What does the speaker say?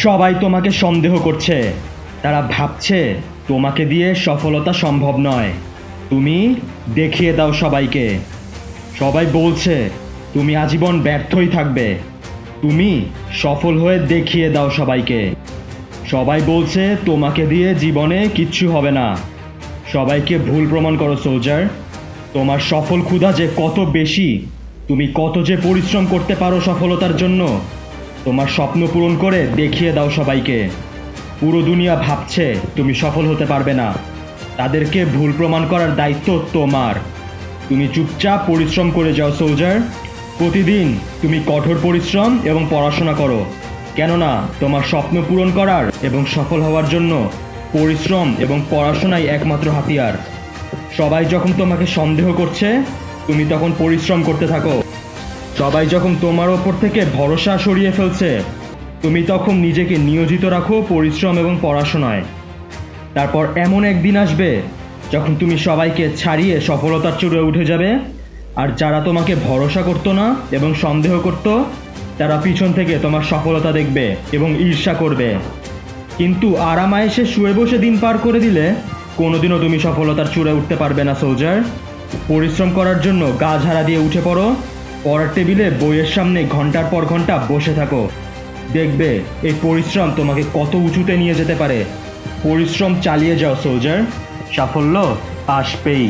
সবাই তোমাকে সন্দেহ করছে। তারা ভাবছে তোমাকে দিয়ে সফলতা সম্ভব নয়। তুমি দেখিয়ে দাও সবাইকে। সবাই বলছে তুমি আজীবন ব্যর্থই থাকবে। তুমি সফল হয়ে দেখিয়ে দাও সবাইকে। সবাই বলছে তোমাকে দিয়ে জীবনে কিচ্ছু হবে না। সবাইকে ভুল প্রমাণ করো সোলজার। তোমার সফল ক্ষুধা যে কত বেশি, তুমি কত যে পরিশ্রম করতে পারো সফলতার জন্য, তোমার স্বপ্ন পূরণ করে দেখিয়ে দাও সবাইকে। পুরো দুনিয়া ভাবছে তুমি সফল হতে পারবে না। তাদেরকে ভুল প্রমাণ করার দায়িত্ব তোমার। তুমি চুপচাপ পরিশ্রম করে যাও সোলজার। প্রতিদিন তুমি কঠোর পরিশ্রম এবং পড়াশোনা করো, কেননা তোমার স্বপ্ন পূরণ করার এবং সফল হওয়ার জন্য পরিশ্রম এবং পড়াশোনাই একমাত্র হাতিয়ার। সবাই যখন তোমাকে সন্দেহ করছে, তুমি তখন পরিশ্রম করতে থাকো। সবাই যখন তোমার ওপর থেকে ভরসা সরিয়ে ফেলছে, তুমি তখন নিজেকে নিয়োজিত রাখো পরিশ্রম এবং পড়াশোনায়। তারপর এমন একদিন আসবে যখন তুমি সবাইকে ছাড়িয়ে সফলতার চূড়ায় উঠে যাবে। আর যারা তোমাকে ভরসা করতো না এবং সন্দেহ করত, তারা পিছন থেকে তোমার সফলতা দেখবে এবং ঈর্ষা করবে। কিন্তু আরামায়েশে শুয়ে বসে দিন পার করে দিলে কোনোদিনও তুমি সফলতার চূড়ায় উঠতে পারবে না সোলজার। পরিশ্রম করার জন্য গা ঝাড়া দিয়ে উঠে পড়ো। পড়ার টেবিলে বইয়ের সামনে ঘন্টার পর ঘন্টা বসে থাকো। দেখবে এই পরিশ্রম তোমাকে কত উঁচুতে নিয়ে যেতে পারে। পরিশ্রম চালিয়ে যাও সোলজার, সাফল্য আসবেই।